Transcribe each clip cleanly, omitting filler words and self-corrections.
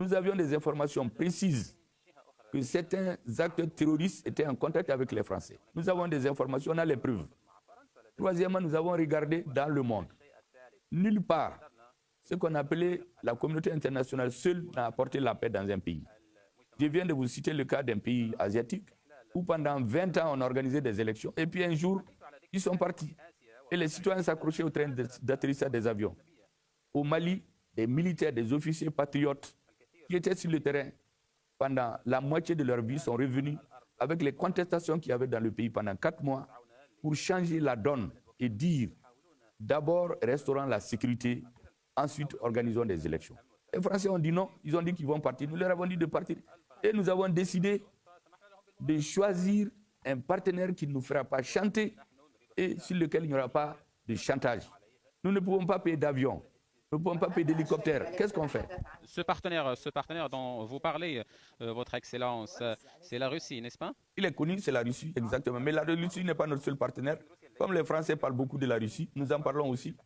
Nous avions des informations précises que certains acteurs terroristes étaient en contact avec les Français. Nous avons des informations, on a les preuves. Troisièmement, nous avons regardé dans le monde. Nulle part, ce qu'on appelait la communauté internationale seule n'a apporté la paix dans un pays. Je viens de vous citer le cas d'un pays asiatique où pendant 20 ans on a organisé des élections et puis un jour, ils sont partis. Et les citoyens s'accrochaient au train d'atterrissage des avions. Au Mali, des militaires, des officiers patriotes qui étaient sur le terrain pendant la moitié de leur vie sont revenus avec les contestations qu'il y avait dans le pays pendant 4 mois pour changer la donne et dire d'abord restaurons la sécurité, ensuite organisons des élections. Les Français ont dit non, ils ont dit qu'ils vont partir. Nous leur avons dit de partir. Et nous avons décidé de choisir un partenaire qui ne nous fera pas chanter et sur lequel il n'y aura pas de chantage. Nous ne pouvons pas payer d'avion. Nous ne pouvons pas payer d'hélicoptère. Qu'est-ce qu'on fait? Ce partenaire dont vous parlez, Votre Excellence, c'est la Russie, n'est-ce pas? Il est connu, c'est la Russie, exactement. Mais la Russie n'est pas notre seul partenaire. Comme les Français parlent beaucoup de la Russie, nous en parlons aussi.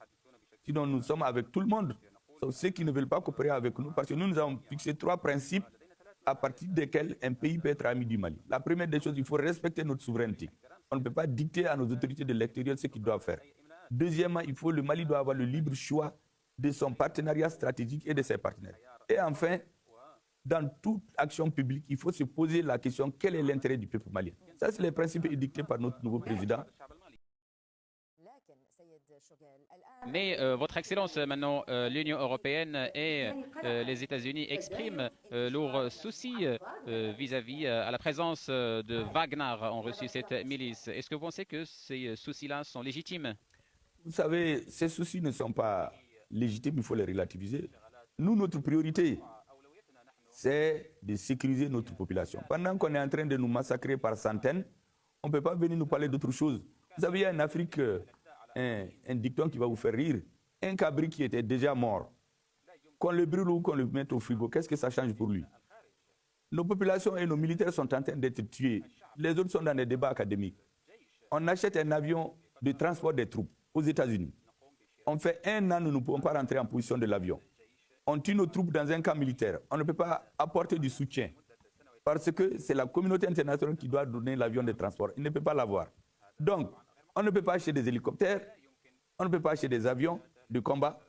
Sinon, nous sommes avec tout le monde, sauf ceux qui ne veulent pas coopérer avec nous, parce que nous avons fixé 3 principes à partir desquels un pays peut être ami du Mali. La première des choses, il faut respecter notre souveraineté. On ne peut pas dicter à nos autorités de l'extérieur ce qu'ils doivent faire. Deuxièmement, le Mali doit avoir le libre choix de son partenariat stratégique et de ses partenaires. Et enfin, dans toute action publique, il faut se poser la question quel est l'intérêt du peuple malien. Ça, c'est les principes édictés par notre nouveau président. Mais, Votre Excellence, maintenant, l'Union européenne et les États-Unis expriment leurs soucis vis-à-vis à la présence de Wagner en Russie, cette milice. Est-ce que vous pensez que ces soucis-là sont légitimes? Vous savez, ces soucis ne sont pas légitimes, il faut les relativiser. Nous, notre priorité, c'est de sécuriser notre population. Pendant qu'on est en train de nous massacrer par centaines, on ne peut pas venir nous parler d'autre chose. Vous savez, il y a en Afrique un dicton qui va vous faire rire. Un cabri qui était déjà mort, qu'on le brûle ou qu'on le mette au frigo, qu'est-ce que ça change pour lui? Nos populations et nos militaires sont en train d'être tués. Les autres sont dans des débats académiques. On achète un avion de transport des troupes aux États-Unis. On fait 1 an, nous ne pouvons pas rentrer en position de l'avion. On tue nos troupes dans un camp militaire. On ne peut pas apporter du soutien parce que c'est la communauté internationale qui doit donner l'avion de transport. Il ne peut pas l'avoir. Donc, on ne peut pas acheter des hélicoptères, on ne peut pas acheter des avions de combat,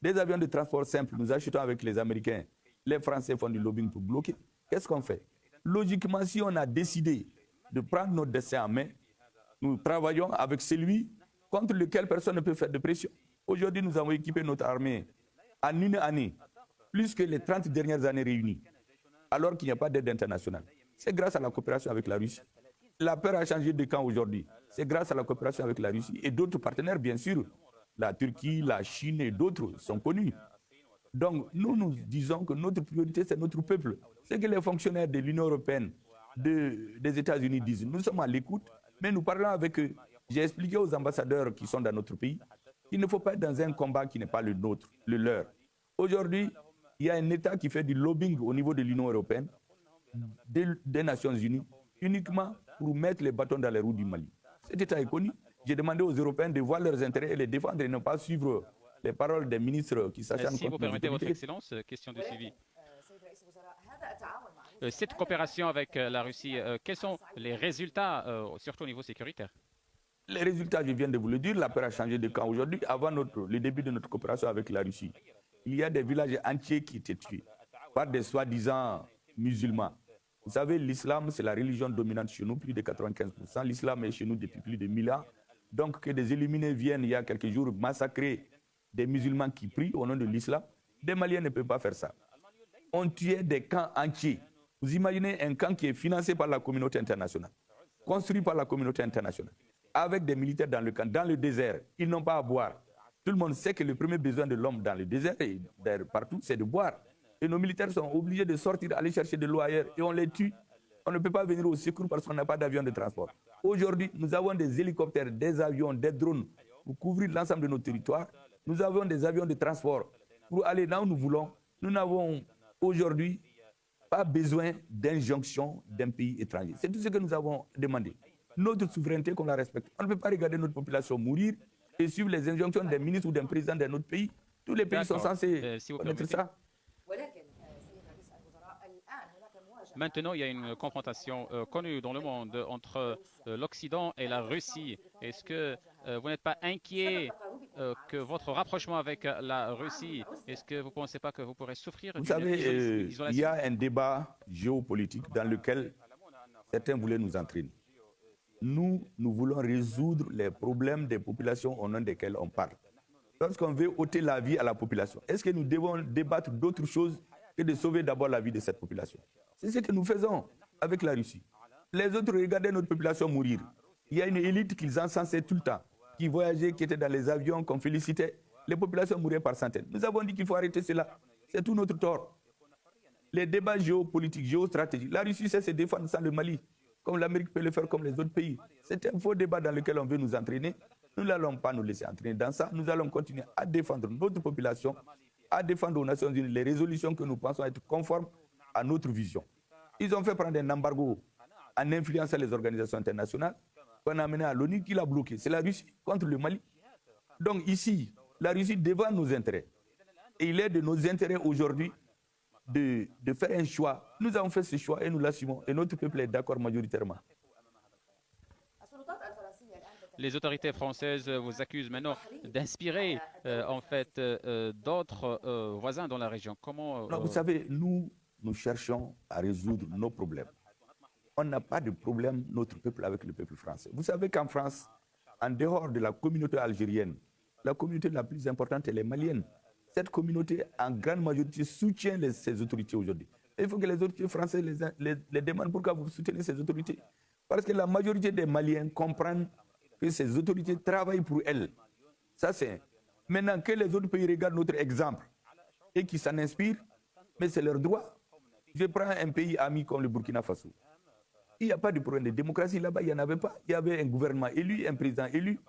des avions de transport simples. Nous achetons avec les Américains. Les Français font du lobbying pour bloquer. Qu'est-ce qu'on fait? Logiquement, si on a décidé de prendre notre destin en main, nous travaillons avec celui contre lequel personne ne peut faire de pression. Aujourd'hui, nous avons équipé notre armée en 1 année, plus que les 30 dernières années réunies, alors qu'il n'y a pas d'aide internationale. C'est grâce à la coopération avec la Russie. La peur a changé de camp aujourd'hui. C'est grâce à la coopération avec la Russie et d'autres partenaires, bien sûr. La Turquie, la Chine et d'autres sont connus. Donc, nous disons que notre priorité, c'est notre peuple. Ce que les fonctionnaires de l'Union européenne, des États-Unis disent, nous sommes à l'écoute, mais nous parlons avec eux. J'ai expliqué aux ambassadeurs qui sont dans notre pays qu'il ne faut pas être dans un combat qui n'est pas le nôtre, le leur. Aujourd'hui, il y a un État qui fait du lobbying au niveau de l'Union européenne, des Nations Unies, uniquement pour mettre les bâtons dans les roues du Mali. Cet État est connu. J'ai demandé aux Européens de voir leurs intérêts et les défendre et ne pas suivre les paroles des ministres qui s'acharnent Si vous contre permettez, les Votre autorités. Excellence, question de suivi. Cette coopération avec la Russie, quels sont les résultats, surtout au niveau sécuritaire? Les résultats, je viens de vous le dire, la peur a changé de camp. Aujourd'hui, avant le début de notre coopération avec la Russie, il y a des villages entiers qui étaient tués par des soi-disant musulmans. Vous savez, l'islam, c'est la religion dominante chez nous, plus de 95%. L'islam est chez nous depuis plus de 1000 ans. Donc, que des illuminés viennent il y a quelques jours massacrer des musulmans qui prient au nom de l'islam, des Maliens ne peuvent pas faire ça. On tuait des camps entiers. Vous imaginez un camp qui est financé par la communauté internationale, construit par la communauté internationale, avec des militaires dans le camp, dans le désert. Ils n'ont pas à boire. Tout le monde sait que le premier besoin de l'homme dans le désert et partout, c'est de boire. Et nos militaires sont obligés de sortir, aller chercher de l'eau ailleurs et on les tue. On ne peut pas venir au secours parce qu'on n'a pas d'avion de transport. Aujourd'hui, nous avons des hélicoptères, des avions, des drones pour couvrir l'ensemble de nos territoires. Nous avons des avions de transport pour aller là où nous voulons. Nous n'avons aujourd'hui pas besoin d'injonction d'un pays étranger. C'est tout ce que nous avons demandé. Notre souveraineté, qu'on la respecte. On ne peut pas regarder notre population mourir et suivre les injonctions d'un ministre ou d'un président d'un autre pays. Tous les pays sont censés Si vous connaître permettez. ça. Maintenant, il y a une confrontation connue dans le monde entre l'Occident et la Russie. Est-ce que vous n'êtes pas inquiet que votre rapprochement avec la Russie, est-ce que vous ne pensez pas que vous pourrez souffrir Vous d'une savez, il y isolation? a un débat géopolitique dans lequel certains voulaient nous entraîner. Nous voulons résoudre les problèmes des populations au nom desquelles on parle. Lorsqu'on veut ôter la vie à la population, est-ce que nous devons débattre d'autre chose que de sauver d'abord la vie de cette population? C'est ce que nous faisons avec la Russie. Les autres regardaient notre population mourir. Il y a une élite qu'ils encensaient tout le temps, qui voyageait, qui était dans les avions, qu'on félicitait. Les populations mouraient par centaines. Nous avons dit qu'il faut arrêter cela. C'est tout notre tort. Les débats géopolitiques, géostratégiques, la Russie sait se défendre sans le Mali, comme l'Amérique peut le faire, comme les autres pays. C'est un faux débat dans lequel on veut nous entraîner. Nous n'allons pas nous laisser entraîner dans ça. Nous allons continuer à défendre notre population, à défendre aux Nations Unies les résolutions que nous pensons être conformes à notre vision. Ils ont fait prendre un embargo en influençant les organisations internationales qu'on a amené à l'ONU, qui l'a bloqué. C'est la Russie contre le Mali. Donc ici, la Russie défend nos intérêts. Et il est de nos intérêts aujourd'hui de faire un choix. Nous avons fait ce choix et nous l'assumons. Et notre peuple est d'accord majoritairement. Les autorités françaises vous accusent maintenant d'inspirer en fait d'autres voisins dans la région. Comment Non, vous savez, nous cherchons à résoudre nos problèmes. On n'a pas de problème, notre peuple, avec le peuple français. Vous savez qu'en France, en dehors de la communauté algérienne, la communauté la plus importante est les Malienne. Cette communauté, en grande majorité, soutient ces autorités aujourd'hui. Il faut que les autorités françaises les demandent pourquoi vous soutenez ces autorités. Parce que la majorité des Maliens comprennent que ces autorités travaillent pour elles. Ça, c'est. Maintenant, que les autres pays regardent notre exemple et qui s'en inspirent, mais c'est leur droit. Je prends un pays ami comme le Burkina Faso. Il n'y a pas de problème de démocratie là-bas, il n'y en avait pas. Il y avait un gouvernement élu, un président élu.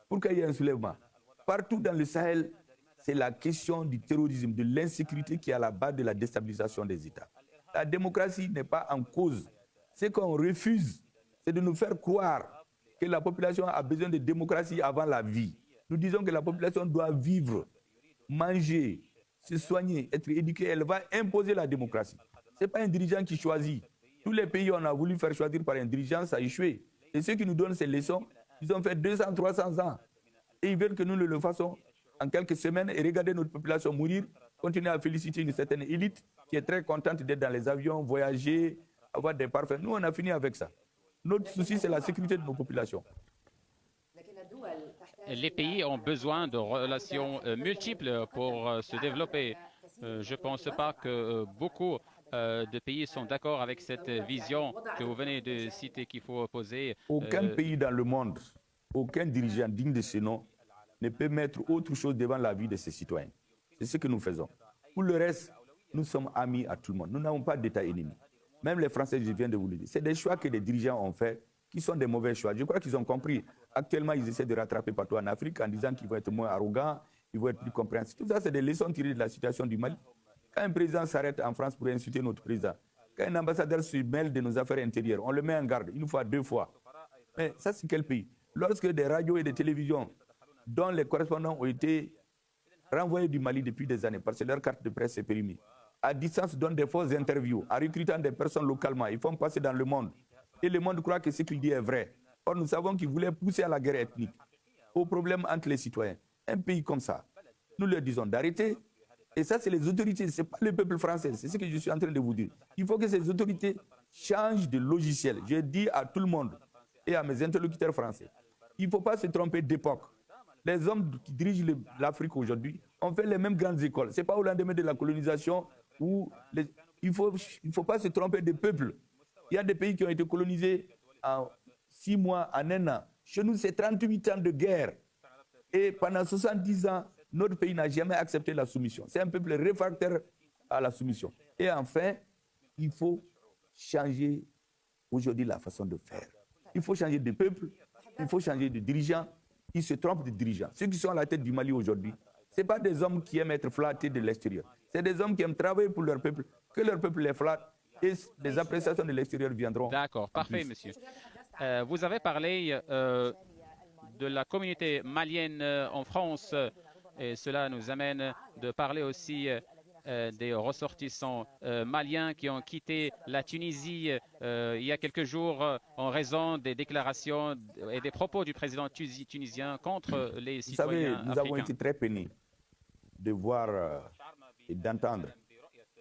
Pourquoi il y a un soulèvement? Partout dans le Sahel, c'est la question du terrorisme, de l'insécurité qui est à la base de la déstabilisation des États. La démocratie n'est pas en cause. Ce qu'on refuse, c'est de nous faire croire que la population a besoin de démocratie avant la vie. Nous disons que la population doit vivre, manger, se soigner, être éduquée. Elle va imposer la démocratie. Ce n'est pas un dirigeant qui choisit. Tous les pays, on a voulu faire choisir par un dirigeant, ça a échoué. Et ceux qui nous donnent ces leçons, ils ont fait 200, 300 ans. Et ils veulent que nous le fassions en quelques semaines et regarder notre population mourir, continuer à féliciter une certaine élite qui est très contente d'être dans les avions, voyager, avoir des parfums. Nous, on a fini avec ça. Notre souci, c'est la sécurité de nos populations. les pays ont besoin de relations multiples pour se développer. Je ne pense pas que beaucoup de pays sont d'accord avec cette vision que vous venez de citer qu'il faut opposer. Aucun pays dans le monde, aucun dirigeant digne de ce nom ne peut mettre autre chose devant la vie de ses citoyens. C'est ce que nous faisons. Pour le reste, nous sommes amis à tout le monde. Nous n'avons pas d'État ennemi. Même les Français, je viens de vous le dire, c'est des choix que les dirigeants ont faits qui sont des mauvais choix. Je crois qu'ils ont compris. Actuellement, ils essaient de rattraper partout en Afrique en disant qu'ils vont être moins arrogants, ils vont être plus compréhensifs. Tout ça, c'est des leçons tirées de la situation du Mali. Quand un président s'arrête en France pour insulter notre président, quand un ambassadeur se mêle de nos affaires intérieures, on le met en garde une fois, deux fois. Mais ça, c'est quel pays? Lorsque des radios et des télévisions dont les correspondants ont été renvoyés du Mali depuis des années parce que leur carte de presse est périmée, à distance donnent des fausses interviews en recrutant des personnes localement, ils font passer dans le monde. Et le monde croit que ce qu'il dit est vrai. Or, nous savons qu'ils voulaient pousser à la guerre ethnique, au problème entre les citoyens. Un pays comme ça, nous leur disons d'arrêter. Et ça, c'est les autorités, ce n'est pas le peuple français. C'est ce que je suis en train de vous dire. Il faut que ces autorités changent de logiciel. Je dis à tout le monde et à mes interlocuteurs français, il ne faut pas se tromper d'époque. Les hommes qui dirigent l'Afrique aujourd'hui ont fait les mêmes grandes écoles. Ce n'est pas au lendemain de la colonisation où il ne faut pas se tromper de peuple. Il y a des pays qui ont été colonisés en 6 mois, en 1 an. Chez nous, c'est 38 ans de guerre. Et pendant 70 ans, notre pays n'a jamais accepté la soumission. C'est un peuple réfractaire à la soumission. Et enfin, il faut changer aujourd'hui la façon de faire. Il faut changer de peuple, il faut changer de dirigeants. Ils se trompent de dirigeants. Ceux qui sont à la tête du Mali aujourd'hui, ce ne sont pas des hommes qui aiment être flattés de l'extérieur. C'est des hommes qui aiment travailler pour leur peuple, que leur peuple les flatte et les appréciations de l'extérieur viendront. D'accord, parfait, monsieur. Vous avez parlé de la communauté malienne en France et cela nous amène de parler aussi des ressortissants maliens qui ont quitté la Tunisie il y a quelques jours en raison des déclarations et des propos du président tunisien contre les citoyens africains. Vous savez, nous africains. avons été très peinés de voir et d'entendre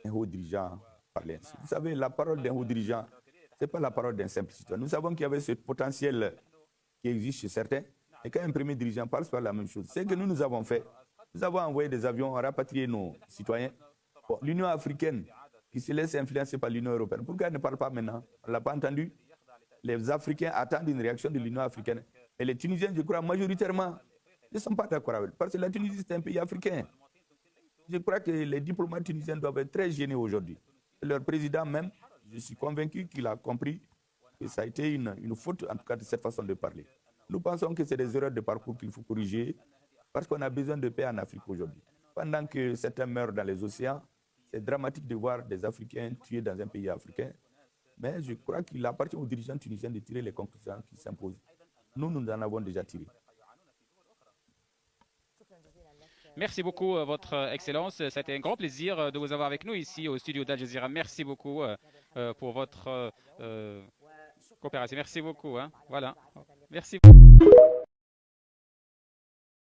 un haut dirigeant parler ainsi. Vous savez, la parole d'un haut dirigeant, ce n'est pas la parole d'un simple citoyen. Nous savons qu'il y avait ce potentiel qui existe chez certains. Et quand un premier dirigeant parle, c'est pas la même chose. C'est que nous avons fait. Nous avons envoyé des avions, rapatrié nos citoyens. Bon, l'Union africaine, qui se laisse influencer par l'Union européenne, pourquoi elle ne parle pas maintenant? On ne l'a pas entendu. Les Africains attendent une réaction de l'Union africaine. Et les Tunisiens, je crois, majoritairement, ne sont pas d'accord avec. Parce que la Tunisie, c'est un pays africain. Je crois que les diplomates tunisiens doivent être très gênés aujourd'hui. Leur président même, je suis convaincu qu'il a compris que ça a été une faute, en tout cas, de cette façon de parler. Nous pensons que c'est des erreurs de parcours qu'il faut corriger parce qu'on a besoin de paix en Afrique aujourd'hui. Pendant que certains meurent dans les océans, c'est dramatique de voir des Africains tués dans un pays africain. Mais je crois qu'il appartient aux dirigeants tunisiens de tirer les conclusions qui s'imposent. Nous en avons déjà tiré. Merci beaucoup, Votre Excellence. C'était un grand plaisir de vous avoir avec nous ici au studio d'Al Jazeera. Merci beaucoup pour votre coopération. Merci beaucoup. Voilà. Merci.